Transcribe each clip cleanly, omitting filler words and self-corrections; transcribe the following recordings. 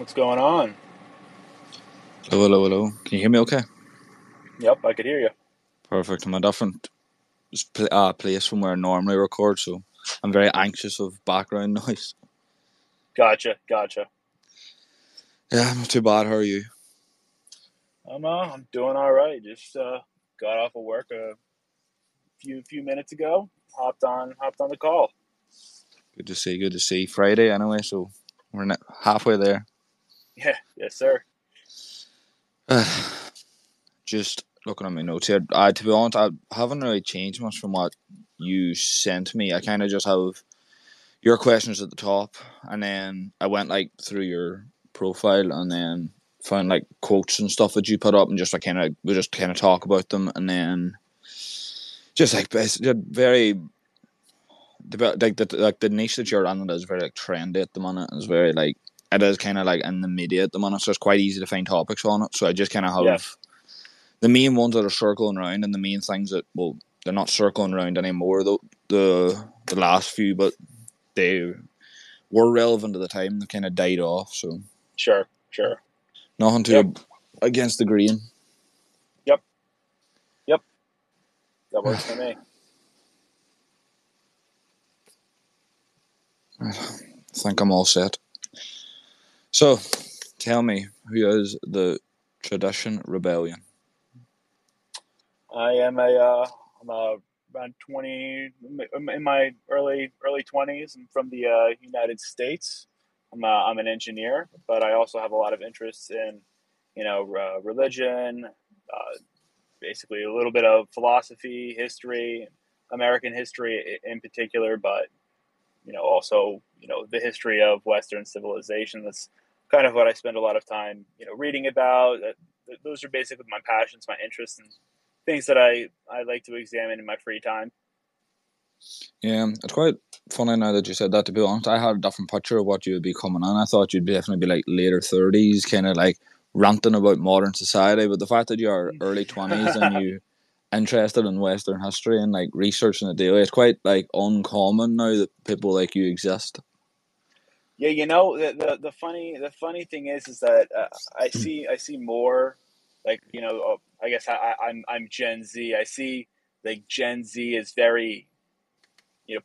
What's going on? Hello, hello, hello. Can you hear me okay? Yep, I could hear you. Perfect. I'm a different place from where I normally record, so I'm very anxious of background noise. Gotcha, gotcha. Yeah, not too bad. How are you? I'm doing all right. Just got off of work a few minutes ago. Hopped on the call. Good to see. Good to see. Friday anyway, so we're halfway there. Yeah, yes, sir. Just looking at my notes here. To be honest, I haven't really changed much from what you sent me. I kind of just have your questions at the top, and then I went like through your profile, and then found like quotes and stuff that you put up, and just we just kind of talk about them, and then just like very the niche that you're on is very like trendy at the minute. It's very like it is kind of like in the media at the minute, so it's quite easy to find topics on it. So I just kind of Yeah, have the main ones that are circling around, and the main things that they're not circling around anymore. The last few, but they were relevant at the time. They kind of died off. So sure, sure. nothing Yep, too against the grain. yep, yep. That works for me. I think I'm all set. So tell me, who is the Tradition Rebellion? I am I'm around 20 in my early 20s. I'm from the United States. I'm an engineer, but I also have a lot of interests in religion, basically a little bit of philosophy, history, American history in particular, but also the history of Western civilization. That's kind of what I spend a lot of time reading about. Those are basically my passions, my interests, and things that I like to examine in my free time. Yeah, it's quite funny now that you said that. To be honest, I had a different picture of what you would be coming on. I thought you'd definitely be like later 30s, kind of like ranting about modern society. But the fact that you are early 20s and you interested in Western history and like researching it daily, it's quite like uncommon now that people like you exist. Yeah, the funny thing is that I see more like I guess I'm Gen Z. I see like Gen Z is very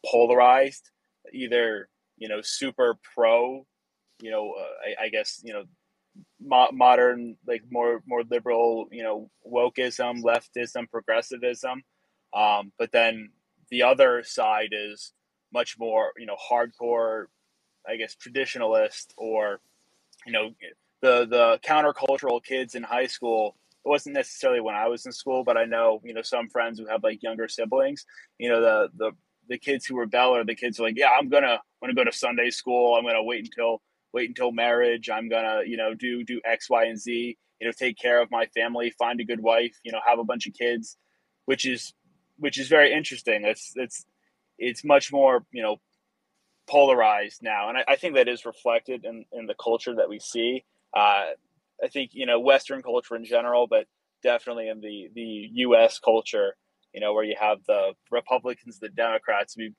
polarized, either super pro, I guess modern, like more liberal, wokeism, leftism, progressivism, but then the other side is much more hardcore, I guess, traditionalist, or you know the countercultural kids in high school. It wasn't necessarily when I was in school, but I know some friends who have like younger siblings. The kids who rebel are the kids who are like, yeah, I'm gonna go to Sunday school. I'm gonna wait until marriage. I'm gonna do X, Y, and Z. Take care of my family, find a good wife. Have a bunch of kids, which is very interesting. It's much more polarized now, and I think that is reflected in the culture that we see. I think Western culture in general, but definitely in the U.S. culture, where you have the Republicans, the Democrats. We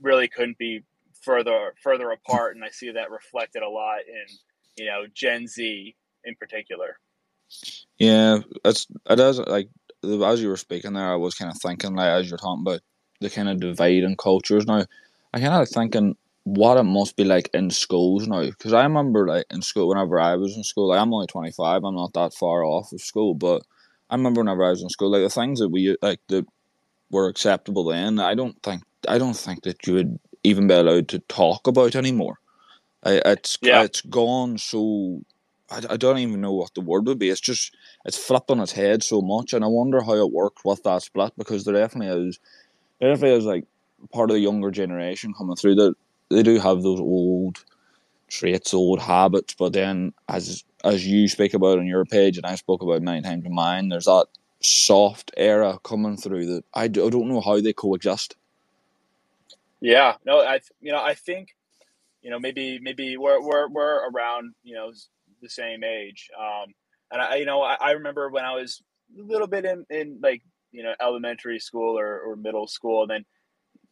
really couldn't be further apart, and I see that reflected a lot in Gen Z in particular. Yeah, it is like as you were speaking there, I was kind of thinking like as you're talking about the kind of divide in cultures now. I kind of thinking what it must be like in schools now because I remember like in school whenever I was in school, like I'm only 25, I'm not that far off of school, but I remember whenever I was in school, like the things that we like that were acceptable then, I don't think that you would even be allowed to talk about anymore. Yeah, It's gone so. I don't even know what the word would be. It's flipped on its head so much, and I wonder how it worked with that split because there definitely is like part of the younger generation coming through that they do have those old traits, old habits, but then as you speak about on your page and I spoke about many times in mine, there's that soft era coming through that I don't know how they coexist. yeah. No, I think maybe we're around the same age. And I remember when I was a little bit in like elementary school or middle school, and then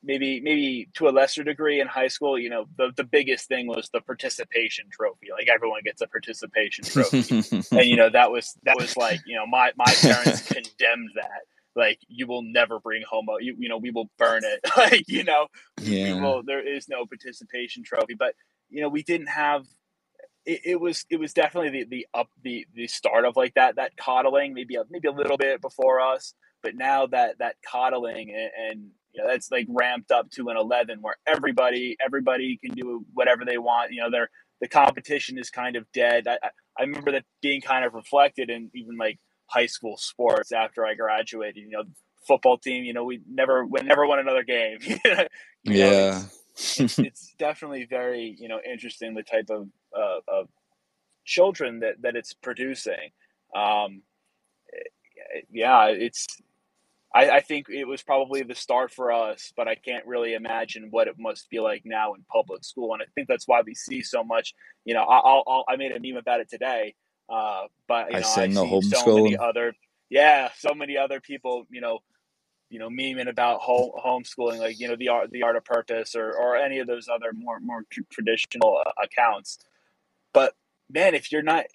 maybe to a lesser degree in high school, the biggest thing was the participation trophy. Like everyone gets a participation trophy. And that was like, my parents condemned that. Like, you will never bring homo. We will burn it. Like, we Yeah, will. There is no participation trophy. But we didn't have. It was definitely the start of like that coddling, maybe a little bit before us, but now that coddling and that's like ramped up to an 11 where everybody can do whatever they want. The competition is kind of dead. I remember that being kind of reflected in even like high school sports after I graduated. Football team. We never won another game. yeah, It's definitely very interesting, the type of children that it's producing. Um, yeah, I think it was probably the start for us, but I can't really imagine what it must feel like now in public school, and I think that's why we see so much. I made a meme about it today, but I I send the see homeschooling. so many other people, memeing about homeschooling, like the art of purpose, or any of those other more traditional accounts. But man, if you're not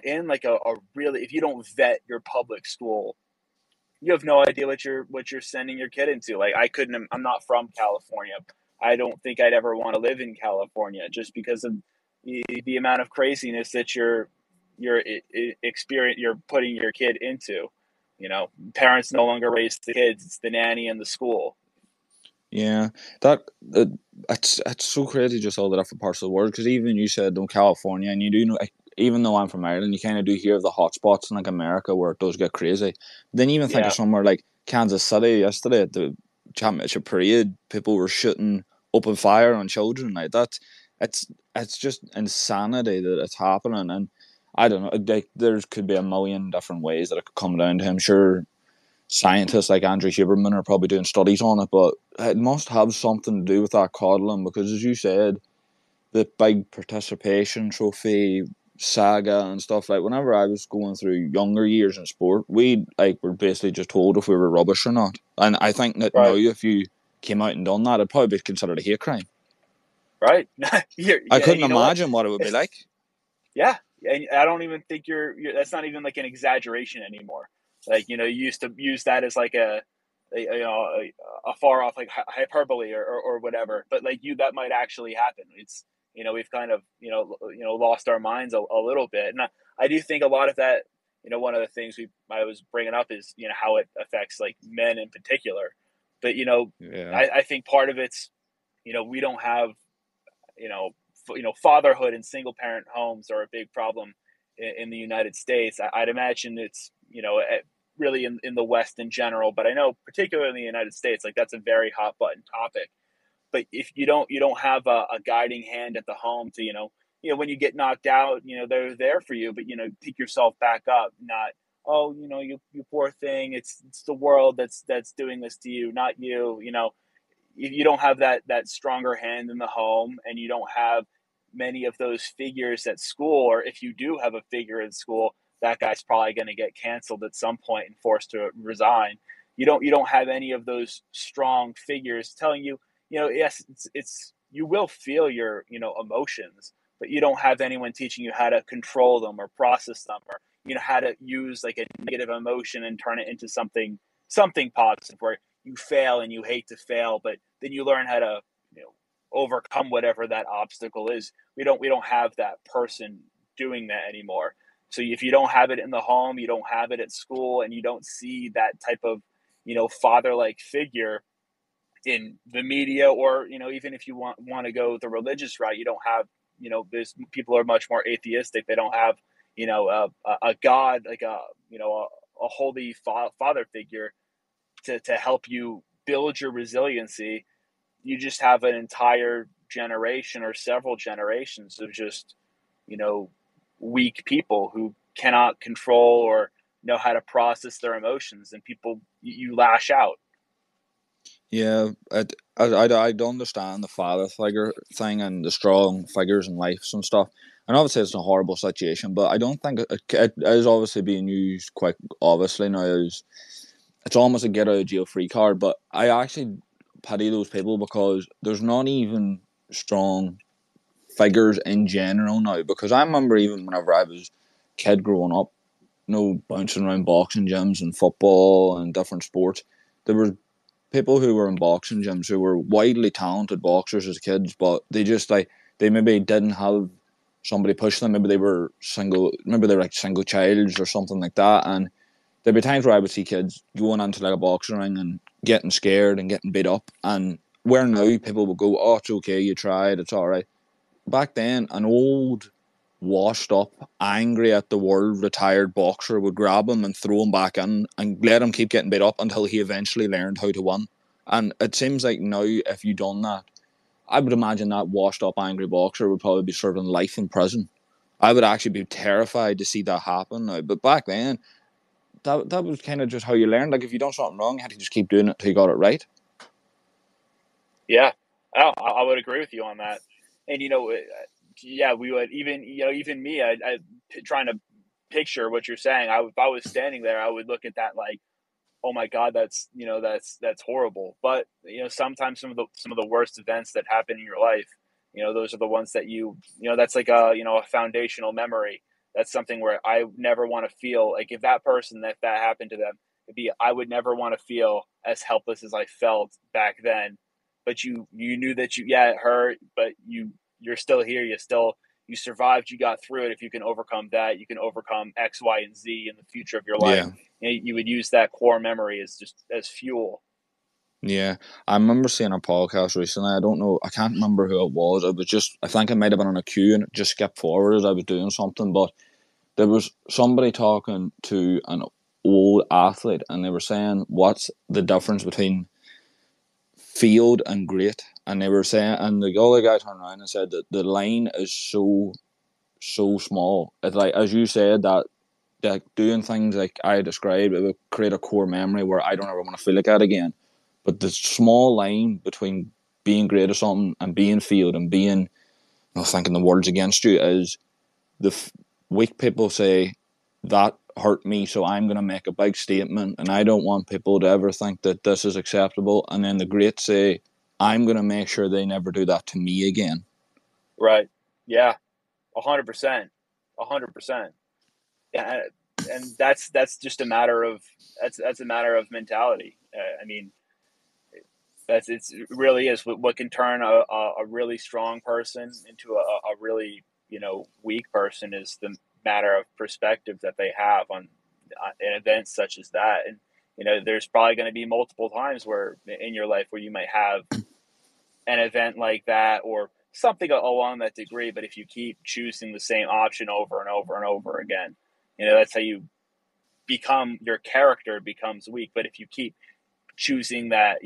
in like a really, if you don't vet your public school, you have no idea what you're sending your kid into. Like, I'm not from California. I don't think I'd ever want to live in California just because of the amount of craziness that you're putting your kid into. Parents no longer raise the kids; it's the nanny and the school. Yeah, that it's so crazy, just all the different parts of the world. Because even you said in California, and you do know, like, even though I'm from Ireland, you kind of do hear of the hot spots in like America where it does get crazy. Then even think of Yeah, somewhere like Kansas City yesterday at the championship parade, people were shooting open fire on children like that. It's just insanity that it's happening, and I don't know. Like, there could be a million different ways that it could come down to. I'm sure scientists like Andrew Huberman are probably doing studies on it, but it must have something to do with that coddling because, as you said, the big participation trophy saga and stuff. Like, whenever I was going through younger years in sport, we like were basically just told if we were rubbish or not. And I think that now, right, if you came out and done that, it'd probably be considered a hate crime. right. I Yeah, and couldn't you know what? imagine what it would be like. Yeah, and I don't even think you're that's not even like an exaggeration anymore. Like, you used to use that as like a far off, like, hyperbole, or whatever. But like, that might actually happen. We've kind of lost our minds a little bit, and I do think a lot of that. One of the things I was bringing up is how it affects like men in particular. But Yeah, I think part of it's we don't have you know, fatherhood and single parent homes are a big problem in the United States. I'd imagine it's really in the West in general, but I know particularly in the United States, like, that's a very hot button topic. But if you don't have a guiding hand at the home to when you get knocked out, they're there for you, but pick yourself back up. Not, oh, you poor thing. It's the world that's doing this to you, not you. You don't have that stronger hand in the home, and you don't have many of those figures at school, or if you do have a figure in school, that guy's probably going to get canceled at some point and forced to resign. You don't have any of those strong figures telling you, yes, it's you will feel your emotions, but you don't have anyone teaching you how to control them or process them, or how to use like a negative emotion and turn it into something positive, where you fail and you hate to fail, but then you learn how to overcome whatever that obstacle is. We don't have that person doing that anymore. So if you don't have it in the home, you don't have it at school, and you don't see that type of father like figure in the media, or even if you want to go the religious route, you don't have there's people are much more atheistic. They don't have a god, like a holy father figure to help you build your resiliency. You just have an entire generation or several generations of just you know weak people who cannot control or know how to process their emotions, and people, you lash out. yeah. I understand the father figure thing and the strong figures in life and stuff. And obviously, it's a horrible situation, but I don't think it is obviously being used quite obviously now as it's almost a get out of jail free card. But I actually pity those people because there's not even strong figures in general now. Because I remember even whenever I was a kid growing up, bouncing around boxing gyms and football and different sports, there were people who were in boxing gyms who were widely talented boxers as kids, but they just they maybe didn't have somebody push them. Maybe they were single. Maybe they were like single childs or something like that. And there'd be times where I would see kids going into like a boxing ring and getting scared and getting beat up. And where now people would go, "Oh, it's okay, you tried, it's all right." Back then, an old, washed up, angry at the world, retired boxer would grab him and throw him back in and let him keep getting beat up until he eventually learned how to win. And it seems like now, if you done that, I would imagine that washed up, angry boxer would probably be serving life in prison. I would actually be terrified to see that happen now. But back then, that was kind of just how you learned. Like, if you done something wrong, you had to just keep doing it until you got it right. Yeah, I would agree with you on that. And yeah, we would even me, I trying to picture what you're saying. If I was standing there, I would look at that like, oh my God, that's horrible. But sometimes some of the worst events that happen in your life, those are the ones that that's like a foundational memory. That's something where I never want to feel like if that person that happened to them, I would never want to feel as helpless as I felt back then. But you knew that yeah, it hurt, but you're still here. You survived. You got through it. If you can overcome that, you can overcome X, Y, and Z in the future of your life. Yeah. You would use that core memory as fuel. Yeah, I remember seeing a podcast recently. I don't know, I can't remember who it was. It was just, I think it might have been on a queue and it just skipped forward as I was doing something. But there was somebody talking to an old athlete, and they were saying, "What's the difference between field and great?" And they were saying, and the other guy turned around and said that the line is so small. It's like, as you said, that doing things like I described, it would create a core memory where I don't ever want to feel like that again. But the small line between being great at something and being field and being, thinking the world's against you is weak people say that hurt me, so I'm going to make a big statement, and I don't want people to ever think that this is acceptable. And then the great say, I'm going to make sure they never do that to me again. Right. Yeah. 100%. 100%. Yeah. And that's just a matter of that's a matter of mentality. I mean, it really is what can turn a really strong person into a really weak person is the matter of perspective that they have on an event such as that. And there's probably going to be multiple times where in your life where you might have an event like that or something along that degree. But if you keep choosing the same option over and over and over again, that's how your character becomes weak. But if you keep choosing that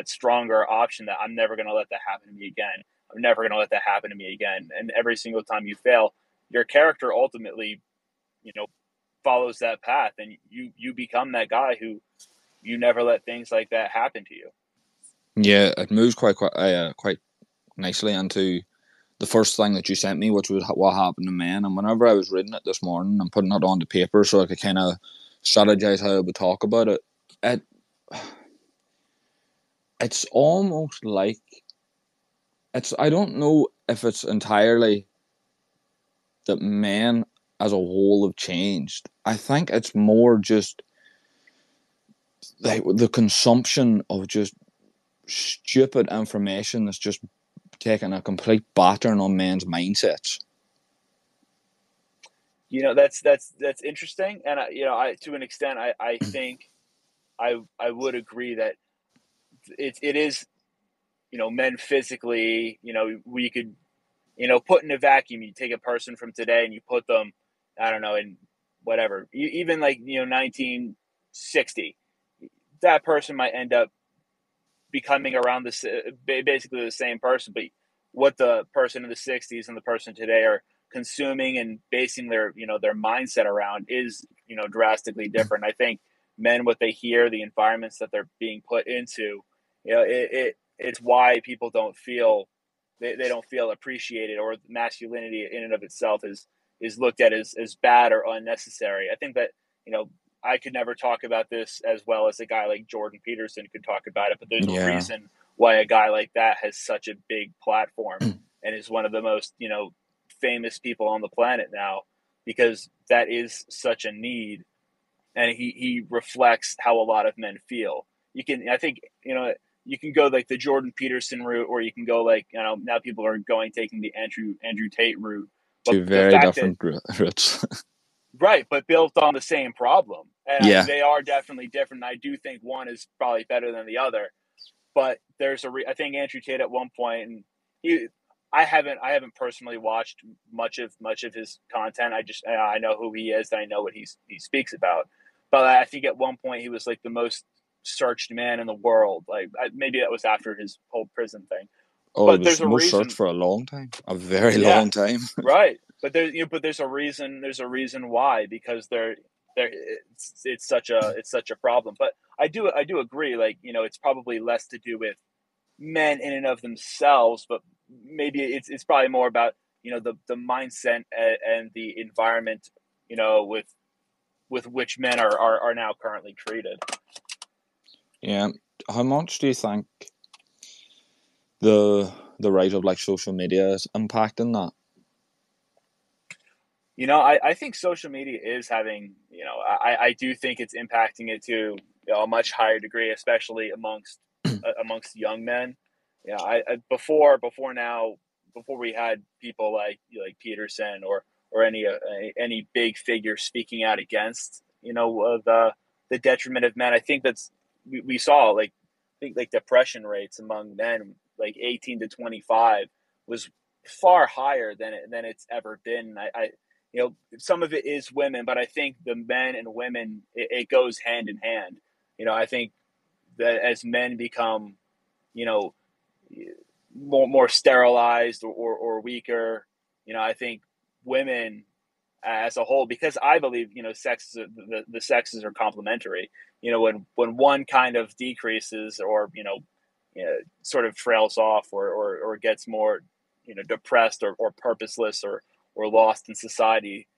stronger option, that I'm never going to let that happen to me again, I'm never going to let that happen to me again, and every single time you fail, your character ultimately you know follows that path, and you become that guy who you never let things like that happen to you. Yeah, it moves quite nicely into the first thing that you sent me, which was what happened to men. And whenever I was reading it this morning and putting it onto paper so I could kind of strategize how I would talk about it, it it's almost like I don't know if it's entirely that men as a whole have changed. I think it's more just like the consumption of just stupid information that's just taking a complete battering on men's mindsets. That's interesting, and I to an extent I think I would agree that it is men physically, we could put in a vacuum. You take a person from today and you put them, I don't know, in whatever, even like 1960, that person might end up becoming around this basically the same person. But what the person in the 60s and the person today are consuming and basing their mindset around is drastically different. I think men, what they hear, the environments that they're being put into, it's why people don't feel they don't feel appreciated, or masculinity in and of itself is looked at as bad or unnecessary. I think that I could never talk about this as well as a guy like Jordan Peterson could talk about it, but there's a Yeah. reason why a guy like that has such a big platform and is one of the most, famous people on the planet now, because that is such a need, and he reflects how a lot of men feel. I think, you can go like the Jordan Peterson route, or you can go like, now people are taking the Andrew Tate route. But Two the very fact that, different routes. right, but built on the same problem, and Yeah, they are definitely different. I do think one is probably better than the other, but I think Andrew Tate at one point, and he, I haven't personally watched much of his content. I know who he is, and I know what he speaks about. But I think at one point he was like the most searched man in the world. Like, maybe that was after his whole prison thing. oh, it But was there's a most searched reason. for a long time, a very Yeah, long time. right. But there's a reason. There's a reason why, because it's such a problem. But I do agree. Like, it's probably less to do with men in and of themselves, but maybe it's probably more about, the mindset and the environment, with which men are now currently treated. Yeah, how much do you think the rise of like social media is impacting that? I think social media is having, I do think it's impacting it to, a much higher degree, especially amongst young men. Before now, before we had people like Peterson, or any big figure speaking out against, the detriment of men. I think we saw, like, I think, like, depression rates among men like 18 to 25 was far higher than it's ever been. Some of it is women, but I think the men and women, it goes hand in hand. I think that as men become, you know, more sterilized, or weaker, I think women as a whole, because I believe, the sexes are complementary. When one kind of decreases, or, sort of trails off, or gets more, depressed, or purposeless, or lost in society,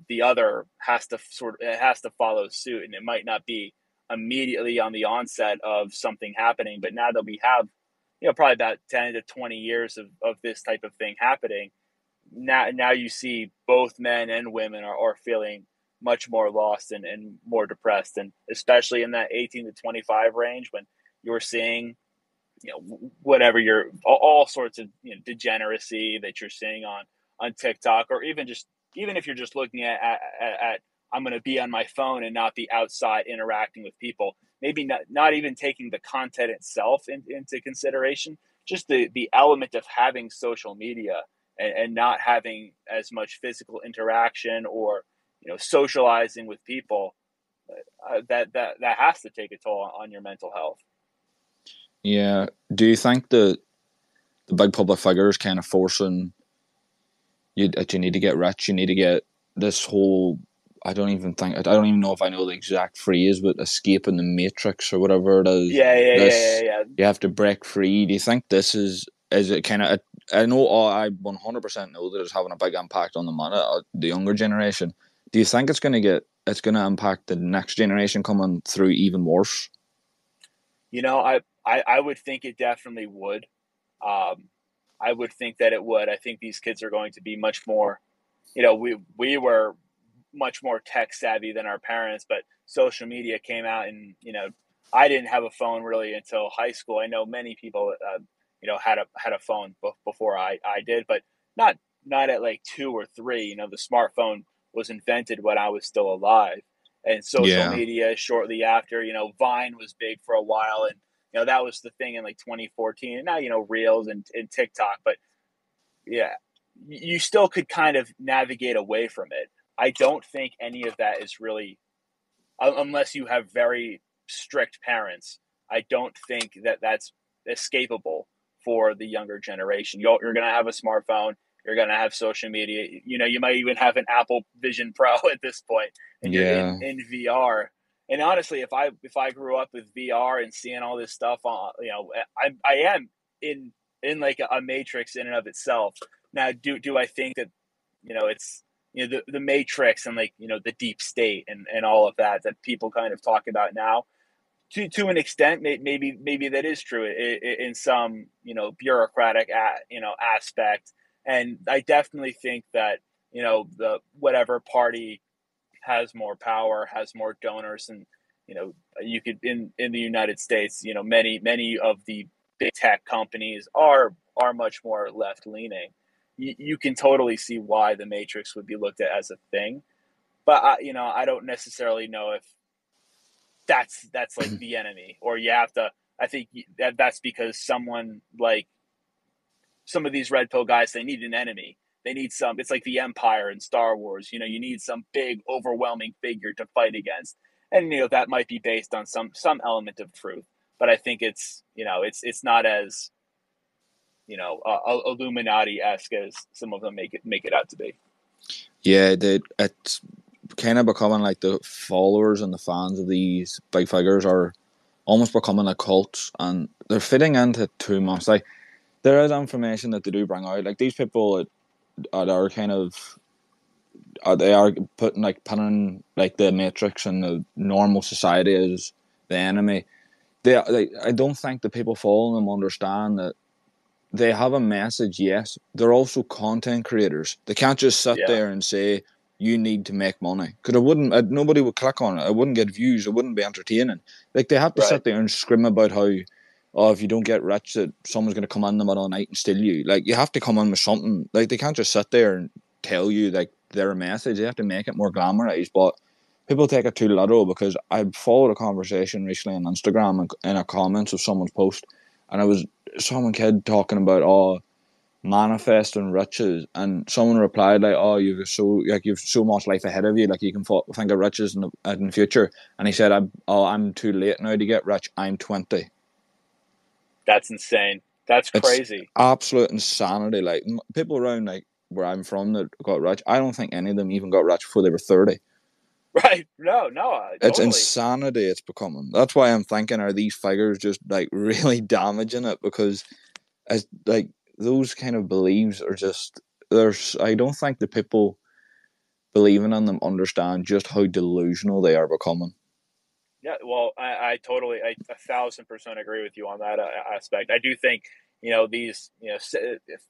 the other has to follow suit, and it might not be immediately on the onset of something happening, but now that we have, probably about 10 to 20 years of this type of thing happening, now you see both men and women are feeling much more lost, and more depressed, and especially in that 18 to 25 range, when you're seeing, whatever, you're all sorts of, degeneracy that you're seeing on TikTok, or even if you're just looking at I'm going to be on my phone and not be outside interacting with people, maybe not even taking the content itself into consideration, just the element of having social media, and not having as much physical interaction, or, socializing with people, that has to take a toll on your mental health. Yeah, do you think that the big public figures kind of forcing you that you need to get rich, you need to get this whole, I don't even know if I know the exact phrase, but escaping the matrix or whatever it is. Yeah, yeah, yeah, yeah, This, yeah. you have to break free. Do you think this is it kind of? I know, I 100% know that it's having a big impact on the younger generation. Do you think it's going to impact the next generation coming through even worse? I would think it definitely would. Um, I would think that it would. I think these kids are going to be much more, we were much more tech savvy than our parents, but social media came out, and, I didn't have a phone really until high school. I know many people, had a phone before I did, but not at like 2 or 3. The smartphone was invented when I was still alive, and social Yeah, media shortly after. Vine was big for a while, and, that was the thing in like 2014. And now, Reels and TikTok, but yeah, you still could kind of navigate away from it. I don't think any of that is really, unless you have very strict parents. I don't think that that's escapable for the younger generation. You're going to have a smartphone. You're going to have social media. You might even have an Apple Vision Pro at this point, and you're in yeah, VR. And honestly, if I grew up with VR and seeing all this stuff on, I am in like a matrix in and of itself. Now, do I think that, it's, the matrix, and, like, the deep state, and all of that people kind of talk about now? to an extent, maybe that is true in some, bureaucratic aspect. And I definitely think that, the whatever party has more power, has more donors, and you could in the United States, many of the big tech companies are much more left leaning. You can totally see why the Matrix would be looked at as a thing, but I don't necessarily know if that's like the enemy, or you have to. I think that's because someone like some of these red pill guys, they need an enemy. They need some. It's like the Empire in Star Wars. You need some big, overwhelming figure to fight against, and that might be based on some element of truth. But I think it's not as Illuminati esque as some of them make it out to be. Yeah, it's kind of becoming like the followers and the fans of these big figures are almost becoming a cult, and they're fitting into too much. Like, there is information that they do bring out. Like, these people are kind of they are putting like the Matrix and the normal society as the enemy. I don't think the people following them understand that they have a message. Yes, they're also content creators. They can't just sit Yeah. there and say you need to make money, because it wouldn't. Nobody would click on it. It wouldn't get views. It wouldn't be entertaining. Like, they have to Right. sit there and scream about how, oh, if you don't get rich, that someone's going to come in the middle of the night and steal you. Like, you have to come in with something. Like, they can't just sit there and tell you like their message. They have to make it more glamorized. But people take it too literal, because I followed a conversation recently on Instagram and in a comments of someone's post, and it was some kid talking about, oh, manifesting riches, and someone replied like, oh, you've so much life ahead of you, like you can think of riches in the future. And he said, I'm too late now to get rich, I'm 20. That's insane. That's It's crazy. absolute insanity. Like, people around like where I'm from that got rich, I don't think any of them even got rich before they were 30. Right. No, no, It's totally. insanity. It's becoming. That's why I'm thinking, are these figures just like really damaging it? Because as like those kind of beliefs are just, there's, I don't think the people believing in them understand just how delusional they are becoming. Yeah, well, I totally, 1,000% agree with you on that aspect. I do think, these,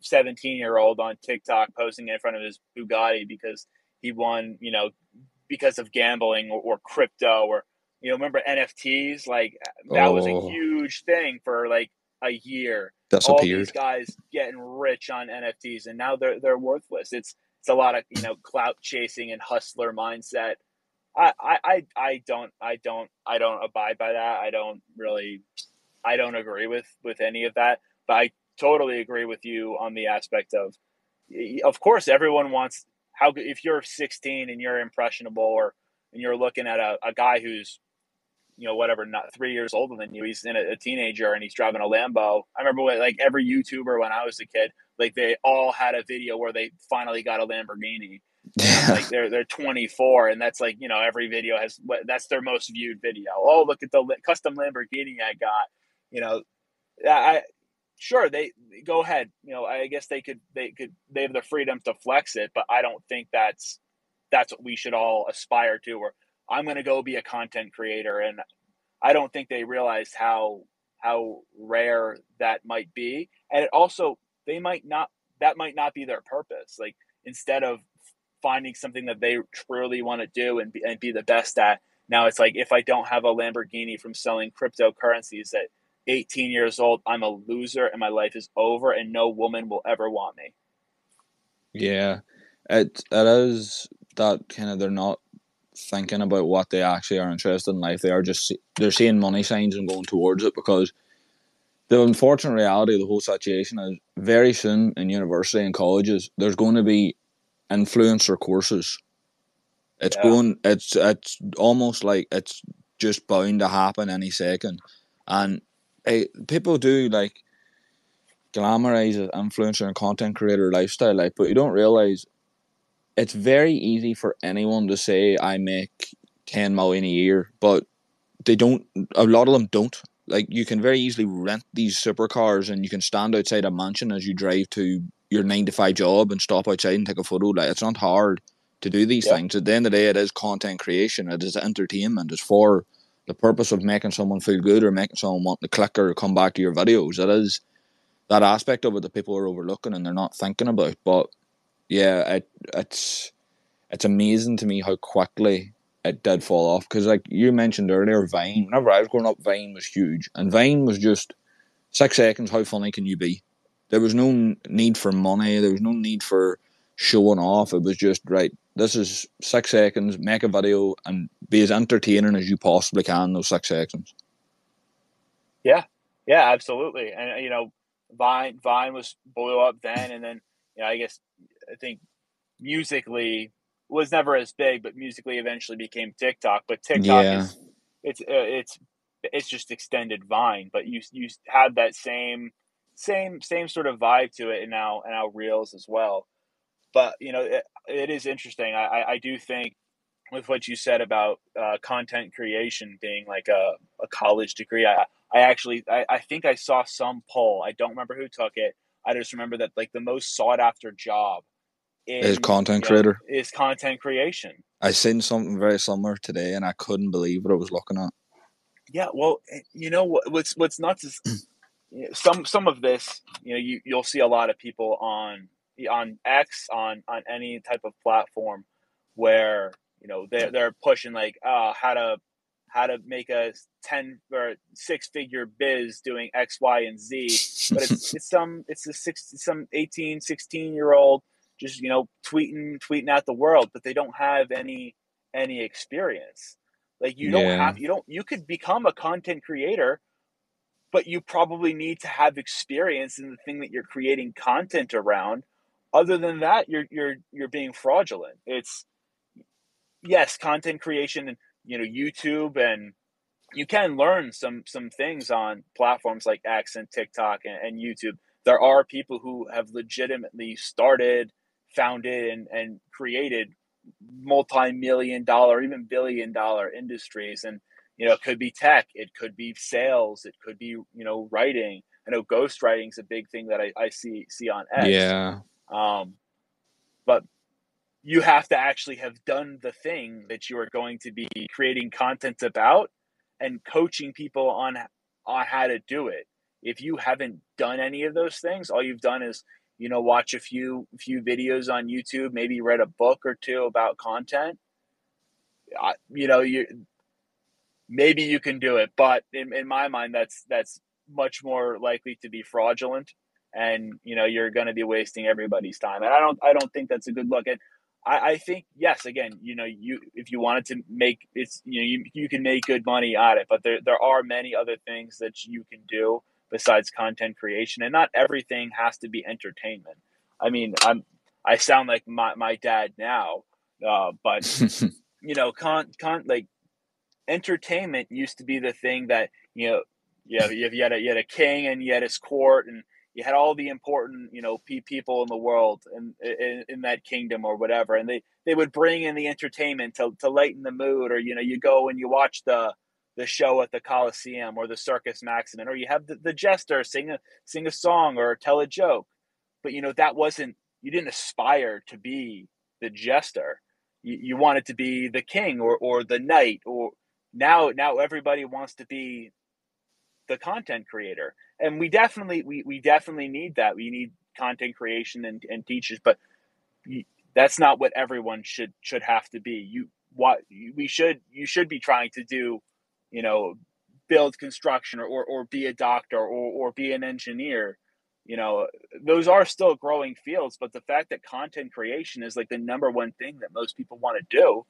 17-year-old on TikTok posing in front of his Bugatti because he won, because of gambling or crypto, or, remember NFTs? Like, that was a Oh, huge thing for like a year. All these disappeared. guys getting rich on NFTs, and now they're worthless. It's a lot of, clout chasing and hustler mindset. I don't abide by that. I don't agree with any of that. But I totally agree with you on the aspect of course, everyone wants how if you're 16 and you're impressionable, or and you're looking at a guy who's whatever, not 3 years older than you. He's in a teenager and he's driving a Lambo. I remember like every YouTuber when I was a kid, like they all had a video where they finally got a Lamborghini, and Yeah, like they're 24, and that's like every video has that's their most viewed video. Oh, look at the custom Lamborghini I got. You know, I sure they go ahead. I guess they have the freedom to flex it, but I don't think that's what we should all aspire to. Or I'm going to go be a content creator, and I don't think they realized how rare that might be, and it also they might not that might not be their purpose. Like, instead of finding something that they truly want to do and be the best at, now it's like, if I don't have a Lamborghini from selling cryptocurrencies at 18 years old, I'm a loser and my life is over, and no woman will ever want me. yeah. It is that kind of, they're not thinking about what they actually are interested in life. They are just they're seeing money signs and going towards it, because the unfortunate reality of the whole situation is, very soon in university and colleges there's going to be influencer courses. Yeah. It's almost like it's just bound to happen any second. And people do like glamorize an influencer and content creator lifestyle, like, but you don't realize it's very easy for anyone to say I make 10 million a year, but they don't. A lot of them don't. Like, you can very easily rent these supercars and you can stand outside a mansion as you drive to your 9 to 5 job and stop outside and take a photo. Like, it's not hard to do these Yep. things. At the end of the day, it is content creation. It is entertainment. It's for the purpose of making someone feel good or making someone want to click or come back to your videos. It is that aspect of it that people are overlooking and they're not thinking about. But yeah, it's amazing to me how quickly it did fall off. Because like you mentioned earlier, Vine. Whenever I was growing up, Vine was huge, and Vine was just 6 seconds. How funny can you be? There was no need for money. There was no need for showing off. It was just right. This is 6 seconds. Make a video and be as entertaining as you possibly can in those 6 seconds. Yeah, yeah, absolutely. And Vine was blew up then, and then I guess I think musically was never as big, but musically eventually became TikTok. But TikTok Yeah, is it's just extended Vine, but you had that same sort of vibe to it, and now Reels as well. But it is interesting. I do think with what you said about content creation being like a college degree. I think I saw some poll. I don't remember who took it. I just remember that like the most sought after job as in content creator, is content creation. I seen something very similar today, and I couldn't believe what I was looking at. Yeah, well, what's nuts is some of this. You'll see a lot of people on X on any type of platform where they're pushing like how to make a 10 or 6 figure biz doing X, Y, and Z. But it's some 18, 16 year old just tweeting at the world, but they don't have any experience. Like Yeah, you could become a content creator, but you probably need to have experience in the thing that you're creating content around. Other than that, you're being fraudulent. It's yes, content creation and YouTube, and you can learn some things on platforms like X and TikTok and YouTube. There are people who have legitimately started, founded, and created multi-million-dollar, even billion-dollar industries. And it could be tech, it could be sales, it could be writing. I know ghostwriting is a big thing that I see on X. yeah, Um, but you have to actually have done the thing that you are going to be creating content about and coaching people on how to do it. If you haven't done any of those things, all you've done is watch a few videos on YouTube, maybe read a book or two about content. You maybe you can do it, but in my mind, that's much more likely to be fraudulent, and you're going to be wasting everybody's time. And I don't think that's a good look. And I think yes, again, you if you wanted to make it's you can make good money at it, but there are many other things that you can do besides content creation, and not everything has to be entertainment. I mean, I sound like my dad now, but like entertainment used to be the thing that you had a king and you had his court, and you had all the important people in the world and in that kingdom or whatever, and they would bring in the entertainment to lighten the mood, or you go and you watch the show at the Coliseum or the Circus Maximin, or you have the jester sing a song or tell a joke. But that wasn't, you didn't aspire to be the jester. You wanted to be the king or the knight. Or now everybody wants to be the content creator, and we definitely need that. We need content creation and teachers, but that's not what everyone should have to be. You should be trying to do, you know build construction, or be a doctor, or be an engineer. you know those are still growing fields, but the fact that content creation is like the number one thing that most people want to do,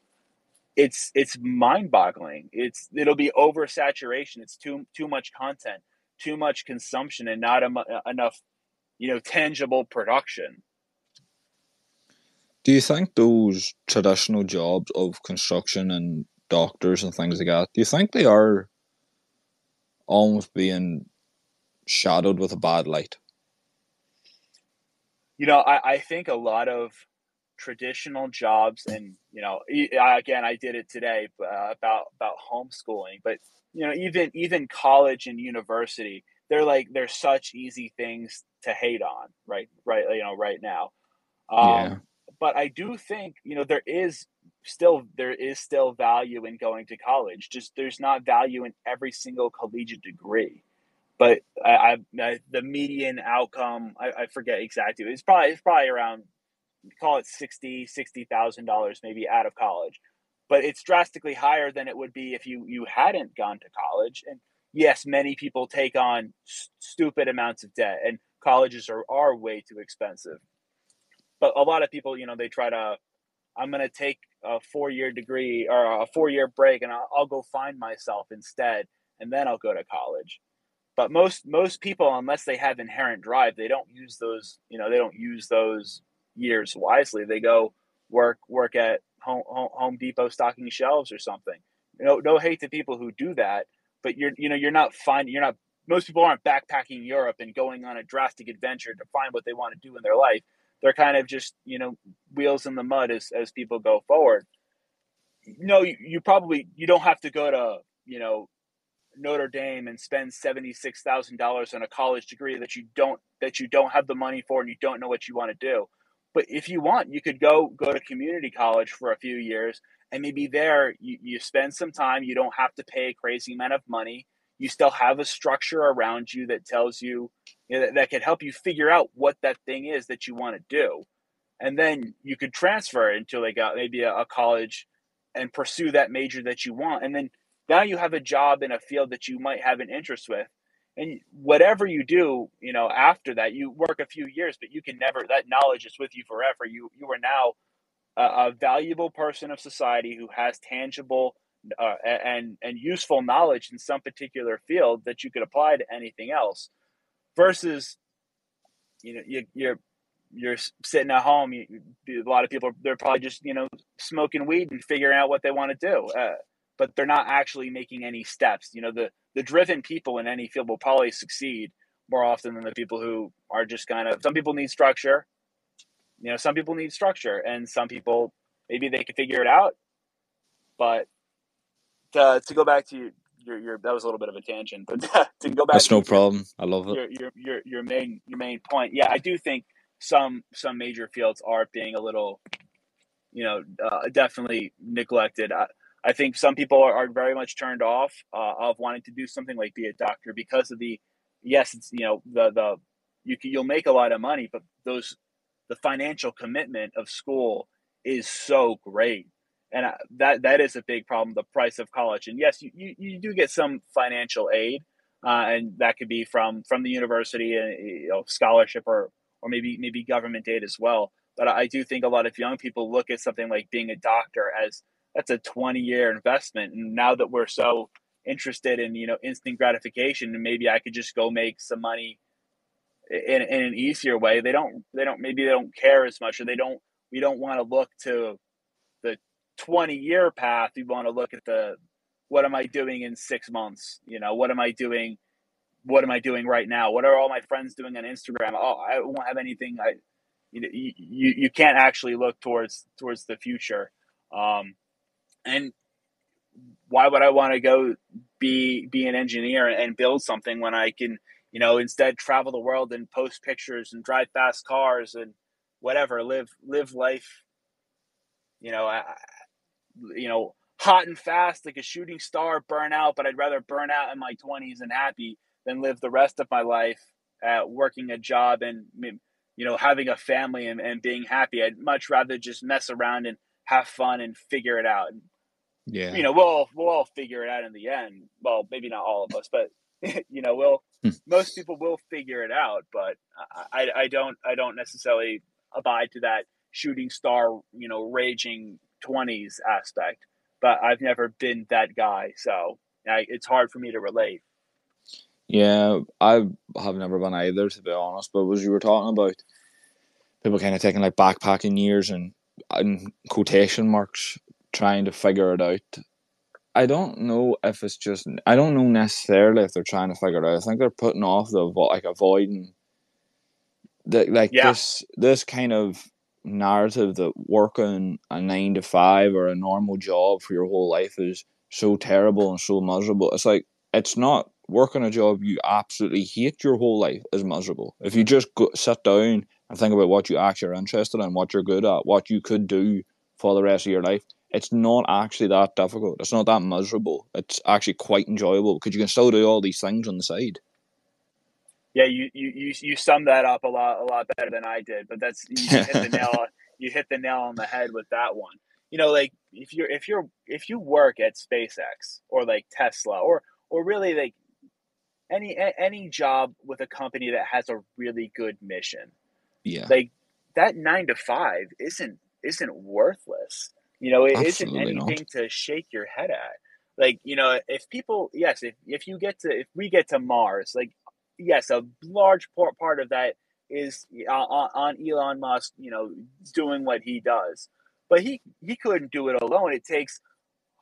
it's mind-boggling. It'll be oversaturation. It's too much content, too much consumption, and not enough tangible production. Do you think those traditional jobs of construction and doctors and things like that, do you think they are almost being shadowed with a bad light? I think a lot of traditional jobs, and again, I did it today, about homeschooling, but even college and university, they're such easy things to hate on, right now. Yeah, But I do think there is there is still value in going to college. Just there's not value in every single collegiate degree. But the median outcome, I forget exactly. It's probably around, call it $60,000 maybe out of college, but it's drastically higher than it would be if you hadn't gone to college. And yes, many people take on stupid amounts of debt, and colleges are way too expensive. But a lot of people, they try to, I'm going to take a 4 year degree or a 4 year break, and I'll go find myself instead, and then I'll go to college. But most people, unless they have inherent drive, they don't use those. They don't use those years wisely. They go work at Home Depot stocking shelves or something. No hate to people who do that, but you're not finding. You're not. Most people aren't backpacking Europe and going on a drastic adventure to find what they want to do in their life. They're kind of just wheels in the mud as people go forward. You probably you don't have to go to Notre Dame and spend $76,000 on a college degree that you don't have the money for, and you don't know what you want to do. But if you want, you could go to community college for a few years, and maybe there you spend some time. You don't have to pay a crazy amount of money. You still have a structure around you that tells you, that can help you figure out what that thing is that you want to do, and then you could transfer it into like maybe a college and pursue that major that you want, and then now you have a job in a field that you might have an interest with. And whatever you do, after that, you work a few years, but you can never, that knowledge is with you forever. You are now a valuable person of society who has tangible and useful knowledge in some particular field that you could apply to anything else. Versus, you're sitting at home. A lot of people, they're probably just smoking weed and figuring out what they want to do. But they're not actually making any steps. The driven people in any field will probably succeed more often than the people who are just kind of, some people need structure. Some people need structure, and some people, maybe they can figure it out. But to go back to your that was a little bit of a tangent, but to go back That's to no problem. I love it. your main point. Yeah, I do think some major fields are being a little, definitely neglected. I think some people are very much turned off of wanting to do something like be a doctor because of yes, it's, you'll make a lot of money, but the financial commitment of school is so great. And that is a big problem, the price of college. And yes, you do get some financial aid, and that could be from the university, and scholarship, or maybe government aid as well. But I do think a lot of young people look at something like being a doctor as that's a 20-year investment. And now that we're so interested in instant gratification, and maybe I could just go make some money in an easier way. Maybe they don't care as much, or we don't want to look to the 20-year path. We want to look at what am I doing in 6 months? What am I doing right now? What are all my friends doing on Instagram? Oh, I won't have anything. You can't actually look towards the future. And why would I want to go be an engineer and build something when I can, instead travel the world and post pictures and drive fast cars and whatever, live life, you know, I, hot and fast like a shooting star, burn out. But I'd rather burn out in my 20s and happy than live the rest of my life working a job and having a family and being happy. I'd much rather just mess around and have fun and figure it out. Yeah. We'll all figure it out in the end. Well, maybe not all of us, but most people will figure it out. But I don't necessarily abide to that shooting star, raging 20s aspect. But I've never been that guy, so it's hard for me to relate. Yeah, I have never been either, to be honest. But as you were talking about people kind of taking like backpacking years and in quotation marks trying to figure it out. I don't know if it's just, I don't know necessarily if they're trying to figure it out. I think they're putting off avoiding Yeah. this kind of narrative that working a 9 to 5 or a normal job for your whole life is so terrible and so miserable. It's like, it's not. Working a job you absolutely hate your whole life is miserable. If you just sit down and think about what you actually are interested in, what you're good at, what you could do for the rest of your life, it's not actually that difficult. It's not that miserable. It's actually quite enjoyable because you can still do all these things on the side. Yeah, you summed that up a lot better than I did. But that's you hit the nail on the head with that one. You know, like if you work at SpaceX or like Tesla or really like any job with a company that has a really good mission, Yeah, like that 9 to 5 isn't worthless. You know, it isn't absolutely not. anything to shake your head at. Like, you know, if people, yes, if you get to, if we get to Mars, like, yes, a large part of that is on Elon Musk, you know, doing what he does, but he couldn't do it alone. It takes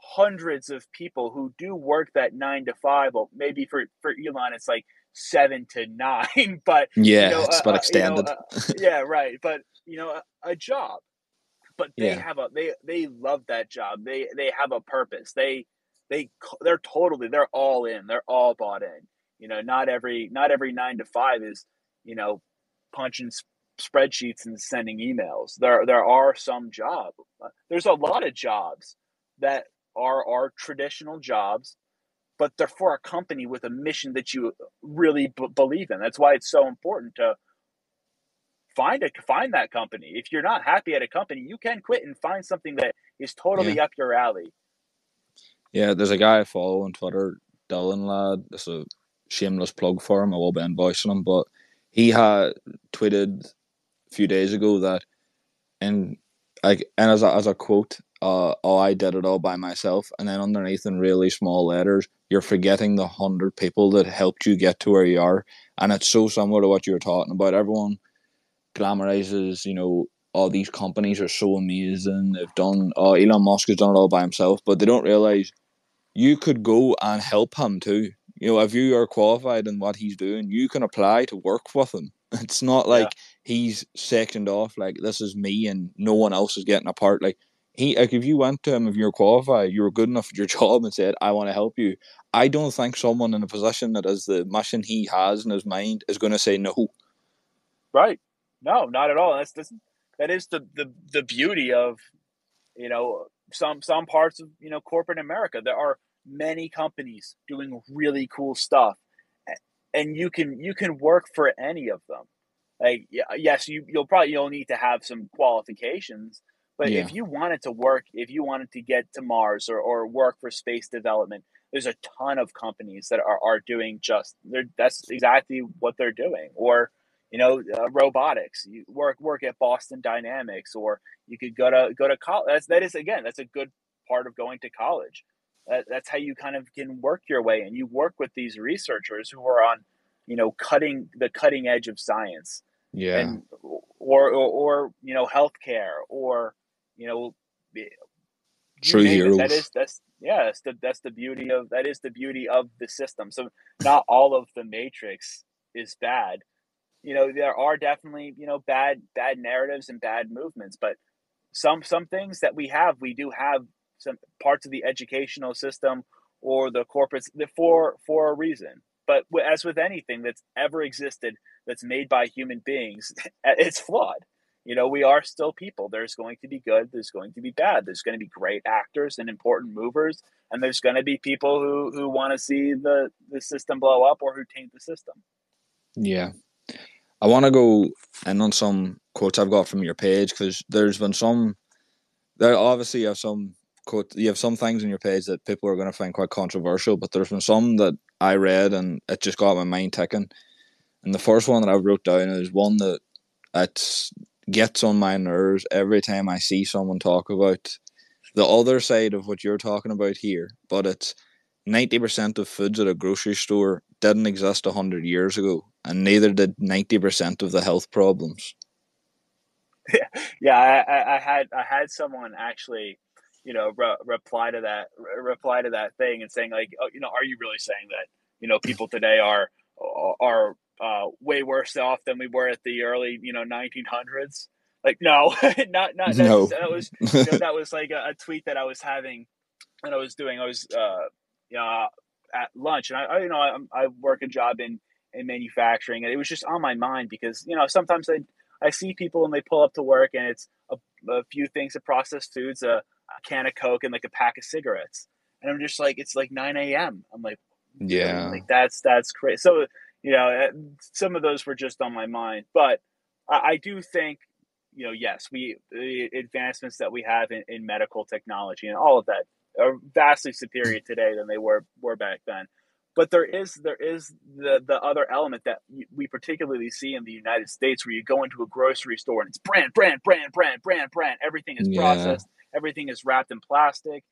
hundreds of people who do work that 9 to 5. Well, maybe for Elon, it's like 7 to 9, but Yeah, it's about you know, extended. yeah, right. But you know, a job. But they Yeah, have they love that job. They have a purpose. They they're totally they're all in. They're all bought in. You know, not every 9 to 5 is, you know, punching spreadsheets and sending emails. There are some jobs. There's a lot of jobs that are traditional jobs, but they're for a company with a mission that you really believe in. That's why it's so important to find that company. If you're not happy at a company, you can quit and find something that is yeah, totally up your alley. yeah. There's a guy I follow on Twitter, Dylan Lad. It's a shameless plug for him. I will be invoicing him, but he had tweeted a few days ago that and as a quote, oh, I did it all by myself, and then underneath in really small letters, you're forgetting the 100 people that helped you get to where you are, and it's so similar to what you were talking about. Everyone glamorizes, all these companies are so amazing. They've done, Elon Musk has done it all by himself, but they don't realize you could go and help him too. If you are qualified in what he's doing, you can apply to work with him. It's not Yeah, like he's sectioned off, like this is me and no one else is getting a part. Like if you went to him, if you're qualified, you were good enough at your job and said, I want to help you. I don't think someone in a position that is the mission he has in his mind is going to say no. right. No, not at all. That is the beauty of, you know, some parts of, you know, corporate America. There are many companies doing really cool stuff, and you can work for any of them. Like, yes, you'll need to have some qualifications, but Yeah, if you wanted to get to Mars or work for space development, there's a ton of companies that are doing that's exactly what they're doing. Or, you know, robotics. You work at Boston Dynamics, or you could go to college. That's a good part of going to college. That's how you kind of can work your way, and you work with these researchers who are on, you know, cutting edge of science, yeah. and or you know, healthcare, or, you know, you True name it. heroes. That's yeah, that's the beauty of that is the beauty of the system. So not all of the Matrix is bad. You know, there are definitely, you know, bad narratives and bad movements, but some things that we do have some parts of the educational system or the corporates for a reason. But as with anything that's ever existed that's made by human beings, it's flawed. You know, we are still people. There's going to be good, there's going to be bad, there's going to be great actors and important movers, and there's going to be people who want to see the system blow up or who taint the system. Yeah. I want to go in on some quotes I've got from your page because there's been some. There obviously you have some quote. You have some things on your page that people are going to find quite controversial, but there's been some that I read and it just got my mind ticking. And the first one that I wrote down is one that it gets on my nerves every time I see someone talk about the other side of what you're talking about here. But it's 90% of foods at a grocery store didn't exist 100 years ago, and neither did 90% of the health problems. Yeah, I had someone actually, you know, reply to that thing and saying, like, oh, you know, are you really saying that, you know, people today are way worse off than we were at the early, you know, 1900s? Like, no, not No. necessarily. That was, you know, that was like a tweet that I was having, and I was doing. I was you know, at lunch, and you know, I work a job in manufacturing, and it was just on my mind because, you know, sometimes I see people and they pull up to work and it's a few things of processed foods, can of Coke and like a pack of cigarettes. And I'm just like, it's like 9 a.m. I'm like, really? Yeah. Like that's crazy. So, some of those were just on my mind, but I do think, yes, the advancements that we have in medical technology and all of that are vastly superior today than they were back then. But there is the other element that we particularly see in the United States, where you go into a grocery store and it's brand, brand, brand, brand, brand, brand. Everything is Yeah. processed. Everything is wrapped in plastic.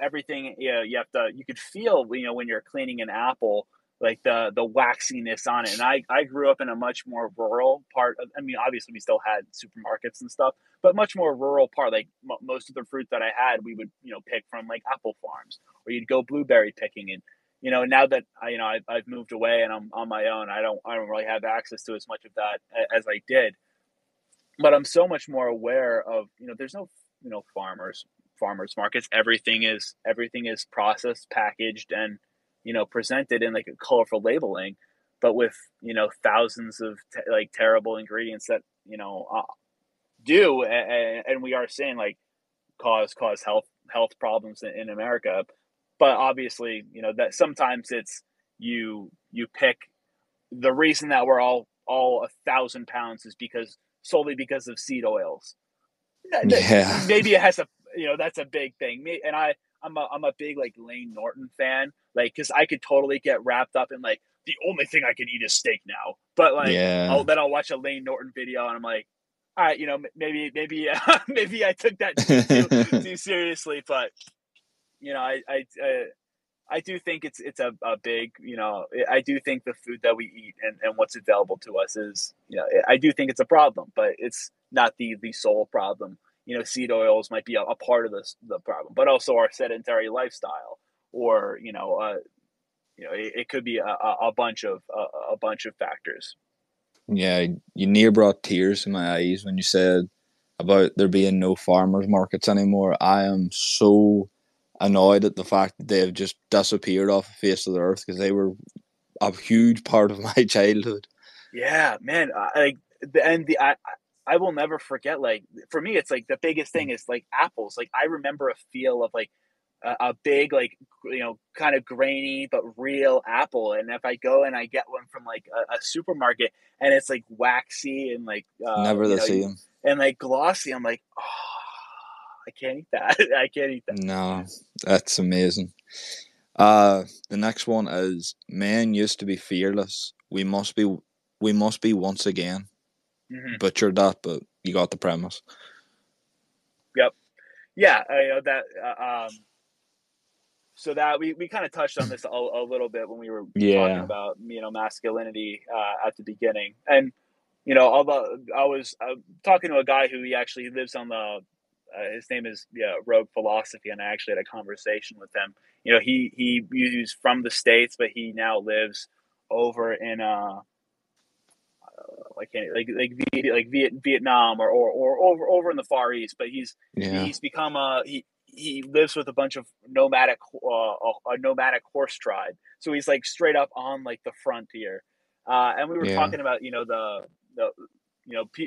Everything. You could feel, when you're cleaning an apple, like the waxiness on it. And I grew up in a much more rural part of, I mean, obviously we still had supermarkets and stuff, but much more rural part. Like most of the fruit that I had, we would, pick from like apple farms, or you'd go blueberry picking. And, now that I've moved away and I'm on my own, I don't really have access to as much of that as I did. But I'm so much more aware of, there's no, farmers markets. Everything is processed, packaged, and, presented in like a colorful labeling, but with, thousands of like terrible ingredients that, do, and we are saying like cause health problems in America. But obviously, that sometimes it's you pick the reason that we're all 1,000 pounds is solely because of seed oils. Yeah. Maybe it has that's a big thing. And I'm a big like Lane Norton fan, like, because I could totally get wrapped up in like the only thing I can eat is steak now. But like, Yeah. I'll watch a Lane Norton video and I'm like, all right, maybe maybe I took that too seriously. But I do think it's a big, I do think the food that we eat and what's available to us is, I do think it's a problem, but it's not the sole problem. Seed oils might be a part of the problem, but also our sedentary lifestyle, or, it could be a bunch of factors. Yeah, you near brought tears to my eyes when you said about there being no farmers markets anymore. I am so annoyed at the fact that they've just disappeared off the face of the earth, because they were a huge part of my childhood. Yeah, man. I will never forget. Like, for me, it's like the biggest thing is like apples. Like, I remember a feel of like a big, like, kind of grainy but real apple. And if I go and I get one from like a supermarket and it's like waxy and like Never the same. and like glossy, I'm like, oh, I can't eat that. I can't eat that. No, that's amazing. The next one is: men used to be fearless. We must be once again. Hmm. Butchered that, but you got the premise. Yep. Yeah. That. So that we kind of touched on this a little bit when we were talking Yeah, about, masculinity at the beginning. And, although I was talking to a guy who he actually lives on his name is, Rogue Philosophy, and I actually had a conversation with him. He's from the States, but he now lives over in Vietnam, or over in the Far East. But yeah, he's become he lives with a bunch of a nomadic horse tribe. So he's like straight up on like the frontier. And we were yeah, talking about,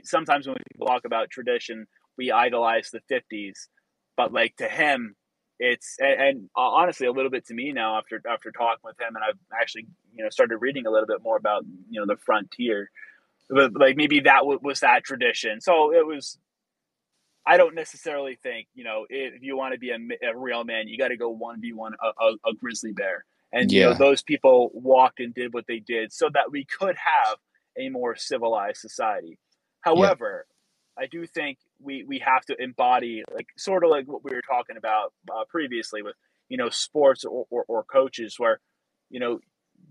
sometimes when we talk about tradition, we idolize the 50s, but like to him, and honestly a little bit to me now, after talking with him, and I've actually, started reading a little bit more about, the frontier. But like, maybe that was that tradition. So it was. I don't necessarily think, if you want to be a real man, you got to go 1v1 a grizzly bear. And, yeah, those people walked and did what they did so that we could have a more civilized society. yeah. However, I do think we have to embody, like, sort of like what we were talking about previously with, sports, or coaches, where, you know,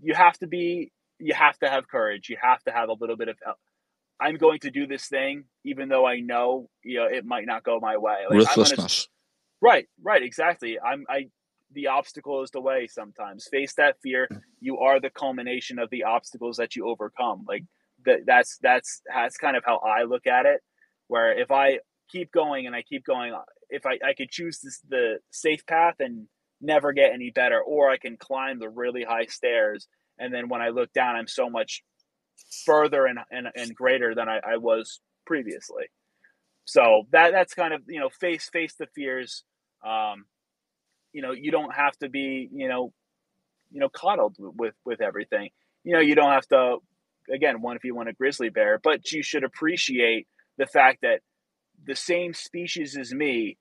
you have to be, you have to have courage. You have to have a little bit of, I'm going to do this thing, even though I know, it might not go my way. Like, I'm gonna. Ruthlessness. Right, exactly. The obstacle is the way. Sometimes face that fear. You are the culmination of the obstacles that you overcome. Like, that's kind of how I look at it. Where if I keep going and I keep going, if I could choose the safe path and never get any better, or I can climb the really high stairs, and then when I look down, I'm so much further and greater than I was previously. So that's kind of, face the fears, Um, you don't have to be, coddled with everything. You don't have to, again, one, if you want a grizzly bear, but you should appreciate the fact that the same species as me,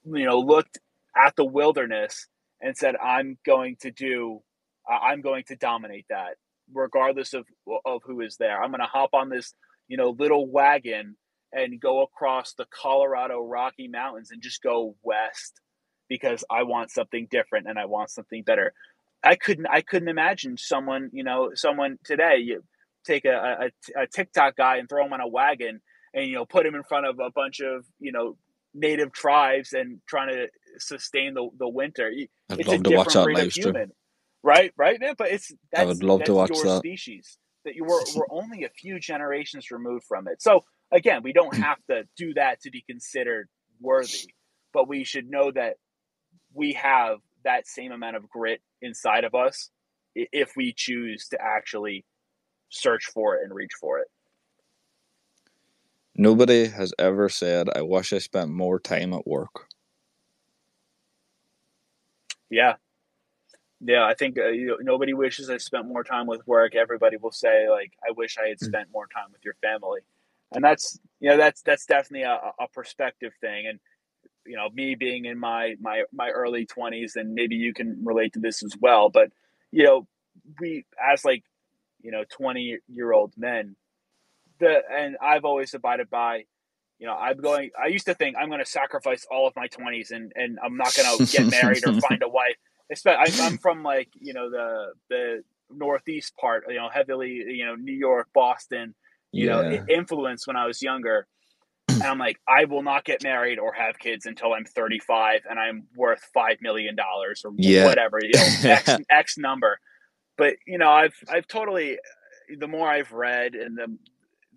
looked at the wilderness and said, I'm going to dominate that, regardless of who is there. I'm going to hop on this, little wagon and go across the Colorado Rocky Mountains and just go west because I want something different and I want something better. I couldn't imagine someone today, you take a TikTok guy and throw him on a wagon and put him in front of a bunch of native tribes and trying to sustain the winter. I'd It's a love to watch different that breed of live stream. human, right, man. But I would love to that's watch your that. species. That we're only a few generations removed from it. So again, we don't have to do that to be considered worthy, but we should know that we have that same amount of grit inside of us if we choose to actually search for it and reach for it. Nobody has ever said, I wish I spent more time at work. Yeah. Yeah, I think nobody wishes I spent more time with work. Everybody will say, like, I wish I had spent more time with your family, and that's definitely a perspective thing. And me being in my early 20s, and maybe you can relate to this as well. But we, as, like, 20-year-old men, and I've always abided by, I used to think I'm going to sacrifice all of my 20s, and I'm not going to get married or find a wife. I'm from, like, the Northeast part, heavily, New York, Boston, Yeah. influence when I was younger. And I'm like, I will not get married or have kids until I'm 35 and I'm worth $5 million or Yeah. whatever, X number. But, I've totally, the more I've read and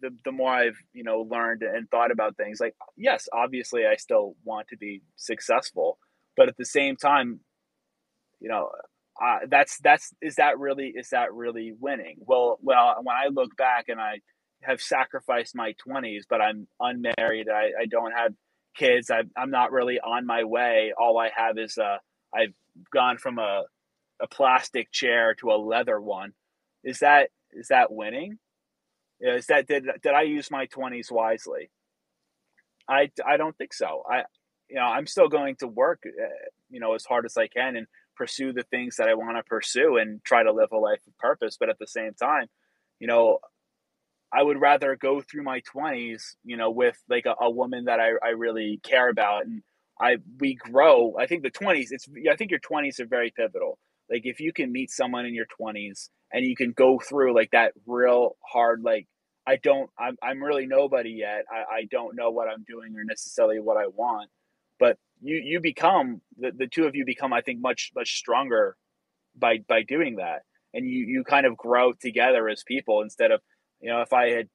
the more I've learned and thought about things, like, yes, obviously I still want to be successful, but at the same time, you know that's is that really winning? Well, when I look back and I have sacrificed my 20s, but I'm unmarried, I don't have kids, I'm not really on my way. All I have is I've gone from a plastic chair to a leather one. Is that winning? Is that did I use my 20s wisely? I don't think so. I'm still going to work, as hard as I can and pursue the things that I want to pursue and try to live a life of purpose. But at the same time, you know, I would rather go through my 20s, with, like, a woman that I really care about, and we grow. I think the 20s, I think your 20s are very pivotal. Like, if you can meet someone in your 20s and you can go through, like, that real hard, like, I'm really nobody yet. I don't know what I'm doing or necessarily what I want, but you become, the two of you become, I think, much much stronger by doing that, and you kind of grow together as people, instead of, if I had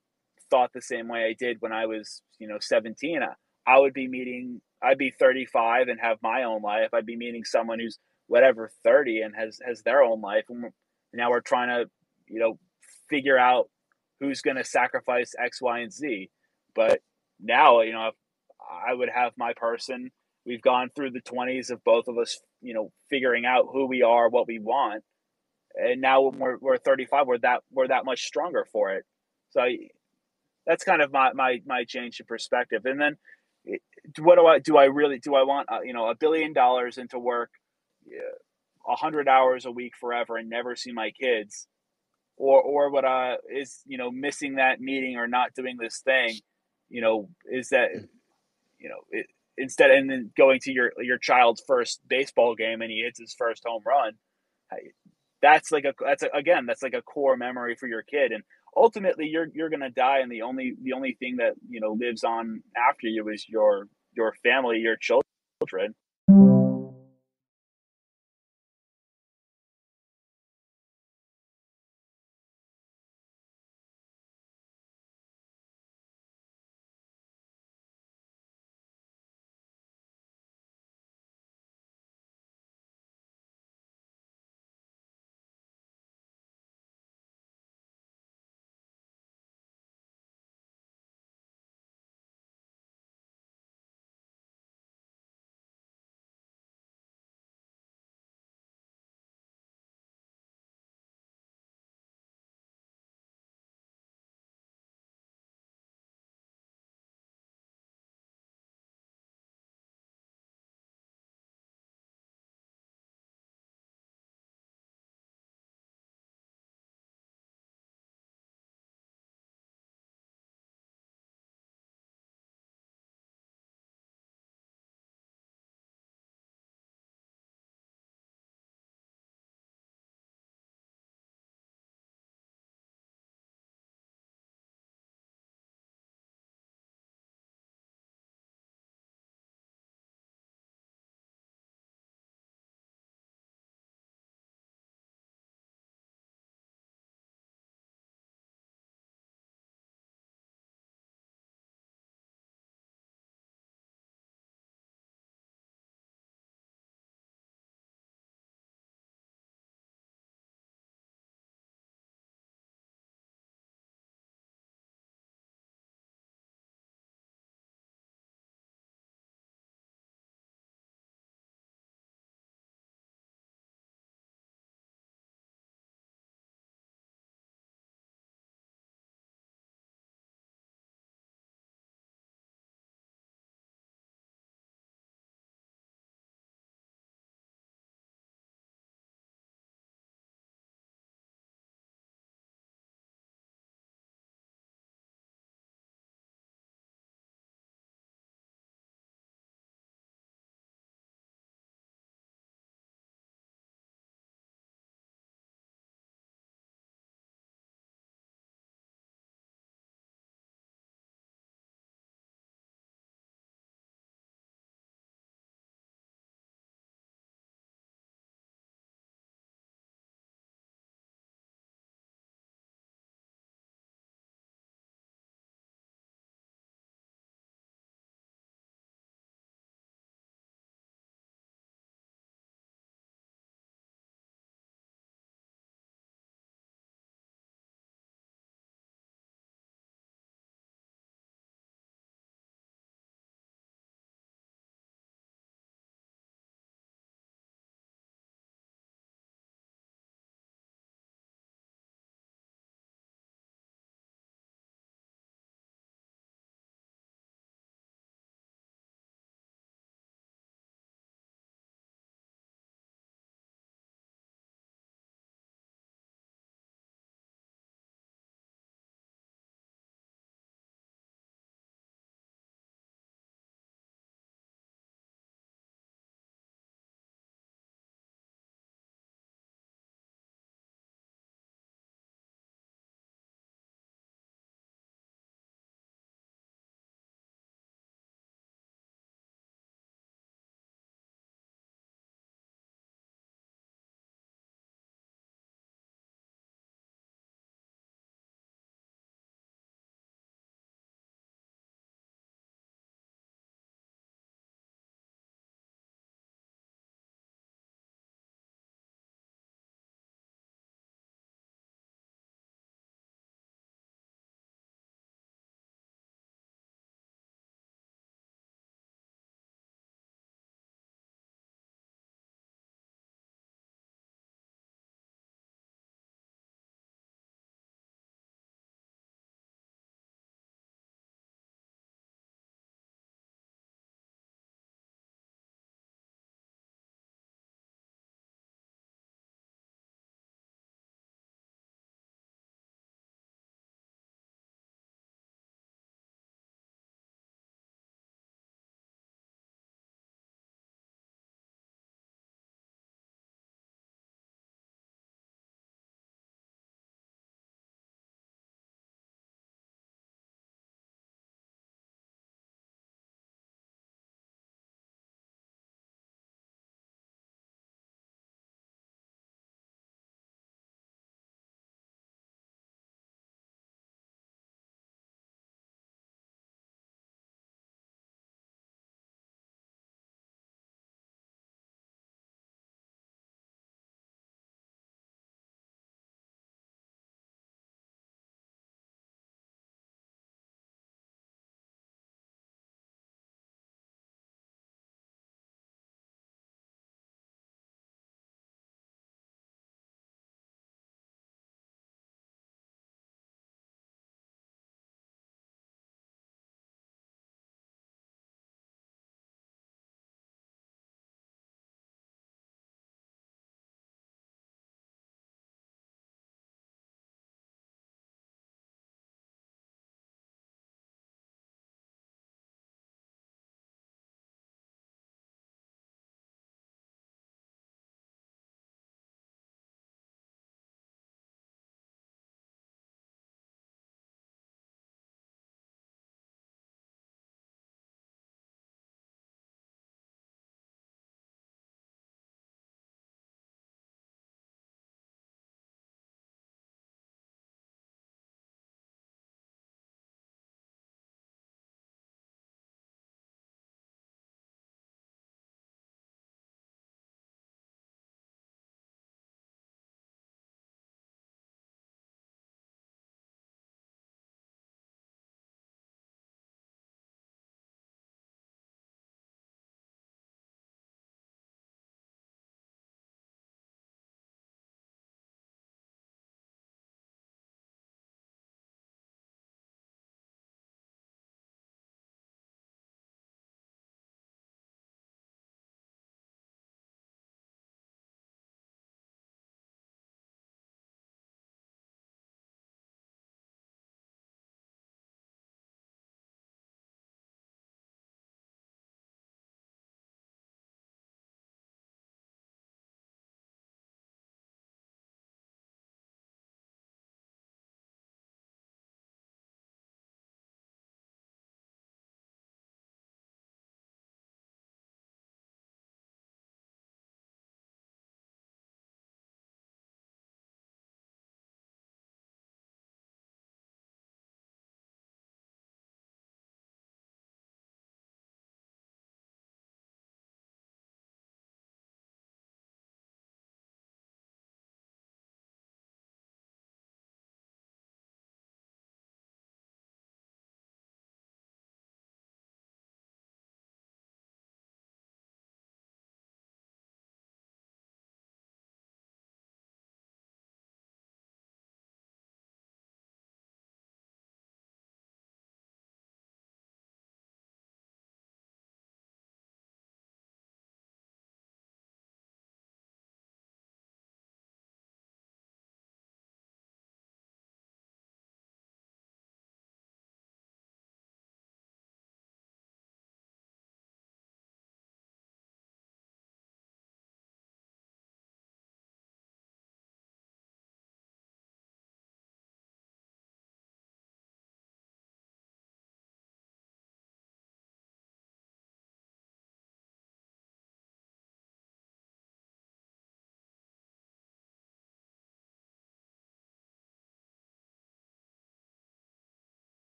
thought the same way I did when I was 17, I'd be 35 and have my own life. I'd be meeting someone who's whatever 30 and has their own life, and now we're trying to figure out who's going to sacrifice X, Y, and Z. But now, if I would have my person, we've gone through the 20s of both of us, figuring out who we are, what we want, and now when we're 35, we're that much stronger for it. So that's kind of my change in perspective. And then, what do I want, $1 billion into work, 100 hours a week forever and never see my kids, or what is missing that meeting or not doing this thing, is that, instead, and then going to your child's first baseball game and he hits his first home run. That's like a core memory for your kid, and ultimately you're gonna die, and the only thing that lives on after you is your family, your children.